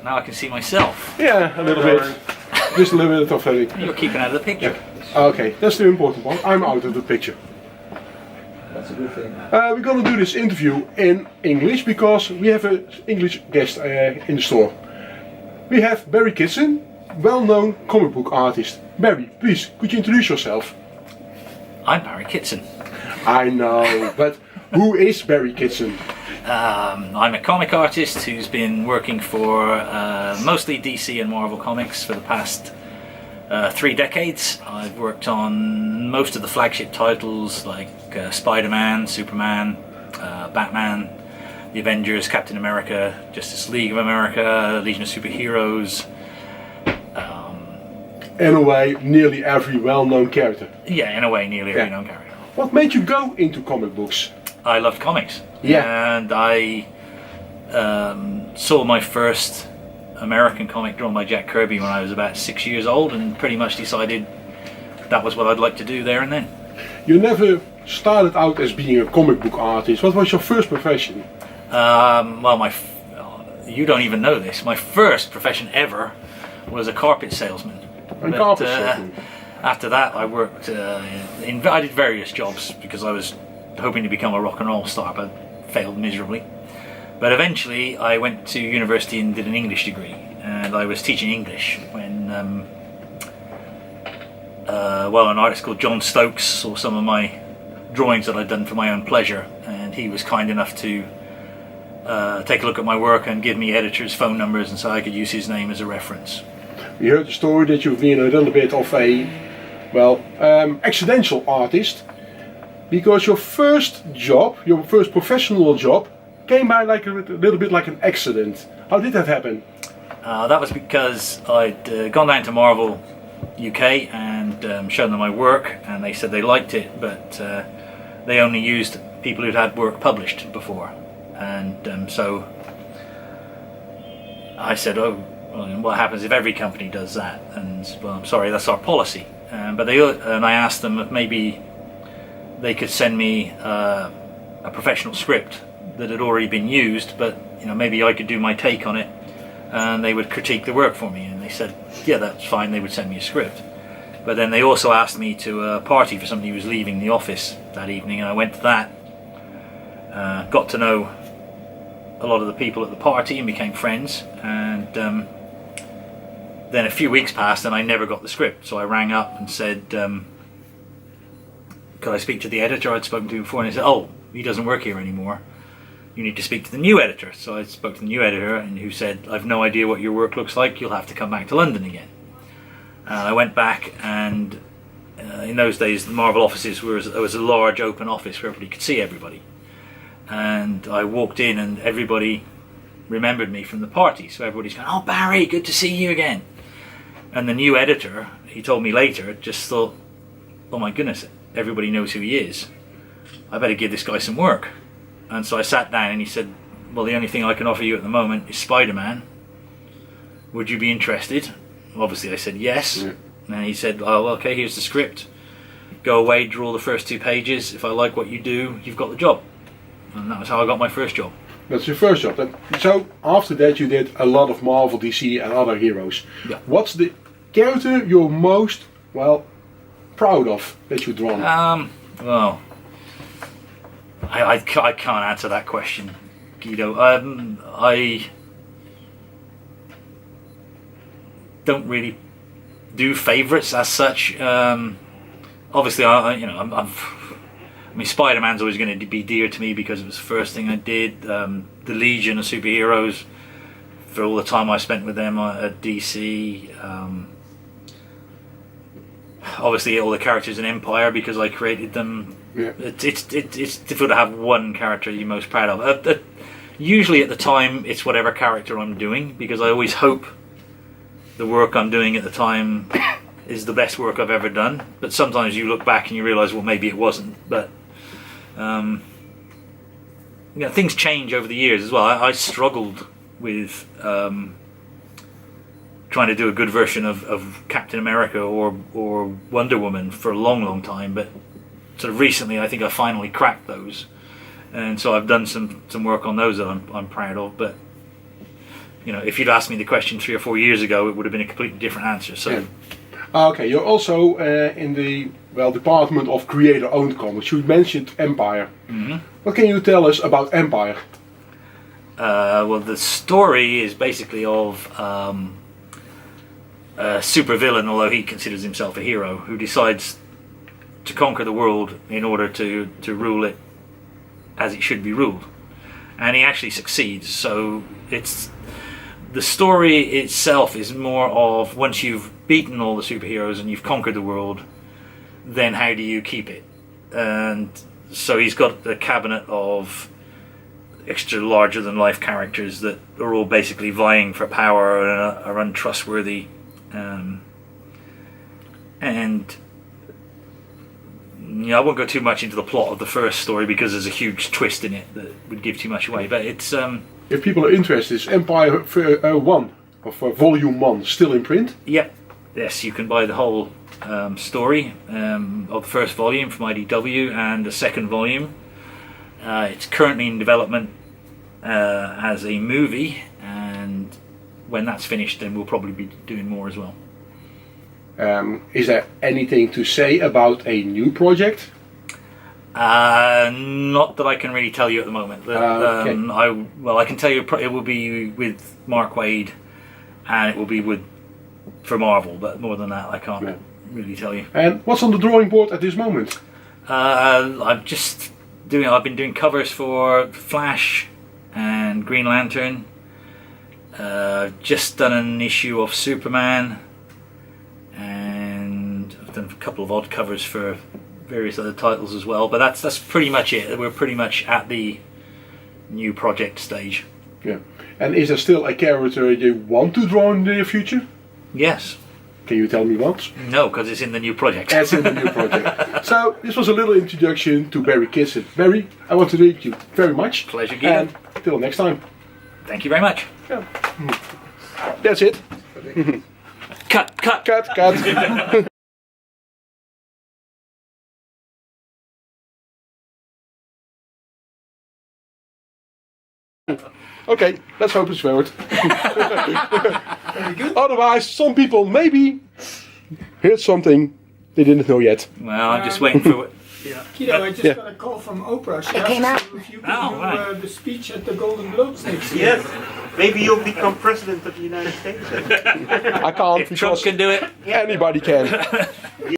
Now I can see myself. Yeah, a little bit. Just a little bit of a... You're keeping out of the picture. Yeah. Okay, that's the important one. I'm out of the picture. That's a good thing. We're gonna do this interview in English because we have an English guest in the store. We have Barry Kitson, well-known comic book artist. Barry, please, could you introduce yourself? I'm Barry Kitson. I know, but who is Barry Kitson? I'm a comic artist who's been working for mostly DC and Marvel comics for the past 3 decades. I've worked on most of the flagship titles like Spider-Man, Superman, Batman, The Avengers, Captain America, Justice League of America, Legion of Superheroes. In a way, nearly every well-known character. Yeah, in a way, nearly every known character. What made you go into comic books? I loved comics. Yeah. And I saw my first American comic drawn by Jack Kirby when I was about 6 years old, and pretty much decided that was what I'd like to do there and then. You never started out as being a comic book artist. What was your first profession? Well, you don't even know this. My first profession ever was a carpet salesman. Carpet salesman. After that, I worked. I did various jobs because I was hoping to become a rock and roll star, but failed miserably. But eventually, I went to university and did an English degree, and I was teaching English when, an artist called John Stokes saw some of my drawings that I'd done for my own pleasure, and he was kind enough to take a look at my work and give me editors' phone numbers, and so I could use his name as a reference. We heard the story that you've been a little bit of a, accidental artist, because your first job, your first professional job, came by like a little bit like an accident. How did that happen? That was because I'd gone down to Marvel UK and shown them my work, and they said they liked it, but they only used people who'd had work published before. And so I said, oh, well, what happens if every company does that? And well, I'm sorry, that's our policy. But I asked them if maybe they could send me a professional script that had already been used, but maybe I could do my take on it, and they would critique the work for me. And they said, yeah, that's fine. They would send me a script. But then they also asked me to a party for somebody who was leaving the office that evening, and I went to that. Got to know a lot of the people at the party and became friends. And then a few weeks passed, and I never got the script. So I rang up and said, could I speak to the editor I'd spoken to before? And they said, oh, he doesn't work here anymore. You need to speak to the new editor. So I spoke to the new editor, and who said, I've no idea what your work looks like. You'll have to come back to London again. I went back, and in those days the Marvel offices there was a large open office where everybody could see everybody. And I walked in, and everybody remembered me from the party. So everybody's going, oh, Barry, good to see you again. And the new editor, he told me later, just thought, oh my goodness, everybody knows who he is. I better give this guy some work. And so I sat down, and he said, well, the only thing I can offer you at the moment is Spider-Man. Would you be interested? Obviously I said yes. Yeah. And he said, oh, okay, here's the script. Go away, draw the first 2 pages. If I like what you do, you've got the job. And that was how I got my first job. That's your first job. So after that you did a lot of Marvel, DC and other heroes. Yeah. What's the character you're most, proud of that you've drawn? I can't answer that question, Guido. I don't really do favourites as such. Obviously, Spider-Man's always going to be dear to me because it was the first thing I did. The Legion of Superheroes, for all the time I spent with them at DC. Obviously, all the characters in Empire because I created them. Yeah. It's difficult to have one character you're most proud of. Usually, at the time, it's whatever character I'm doing, because I always hope the work I'm doing at the time is the best work I've ever done. But sometimes you look back and you realise, well, maybe it wasn't. But things change over the years as well. I struggled with trying to do a good version of Captain America or Wonder Woman for a long time, but sort of recently I think I finally cracked those, and so I've done some work on those that I'm proud of. But You know, if you'd asked me the question 3 or 4 years ago, it would have been a completely different answer. So. Yeah. Okay, you're also in the department of creator-owned comics. You mentioned Empire. Mm-hmm. What can you tell us about Empire? Well, the story is basically of a supervillain, although he considers himself a hero, who decides to conquer the world in order to rule it as it should be ruled. And he actually succeeds. So the story itself is more of, once you've beaten all the superheroes and you've conquered the world, then how do you keep it? And so he's got a cabinet of extra larger than life characters that are all basically vying for power and are untrustworthy. And I won't go too much into the plot of the first story because there's a huge twist in it that would give too much away. But it's if people are interested, is Empire 1 of Volume 1 still in print? Yep. Yes, you can buy the whole story of the first volume from IDW and the second volume. It's currently in development as a movie, and when that's finished, then we'll probably be doing more as well. Is there anything to say about a new project? Not that I can really tell you at the moment. Okay. I can tell you it will be with Mark Waid, and it will be for Marvel. But more than that, I can't really tell you. And what's on the drawing board at this moment? I've been doing covers for Flash and Green Lantern. Just done an issue of Superman, and I've done a couple of odd covers for various other titles as well. But that's pretty much it. We're pretty much at the new project stage. Yeah. And is there still a character you want to draw in the near future? Yes. Can you tell me what? No, because it's in the new project. It's in the new project. So this was a little introduction to Barry Kitson. Barry, I want to thank you very much. Pleasure, Guido. And till next time. Thank you very much. Yeah. That's it. Cut. Okay, let's hope it's worked. Very good. Otherwise, some people maybe heard something they didn't know yet. Well, I'm just waiting for. Yeah. Guido, I just got a call from Oprah. She asked if you could do the speech at the Golden Globes next year. Yes, maybe you'll become president of the United States. I can't If Trump because can do it. anybody can.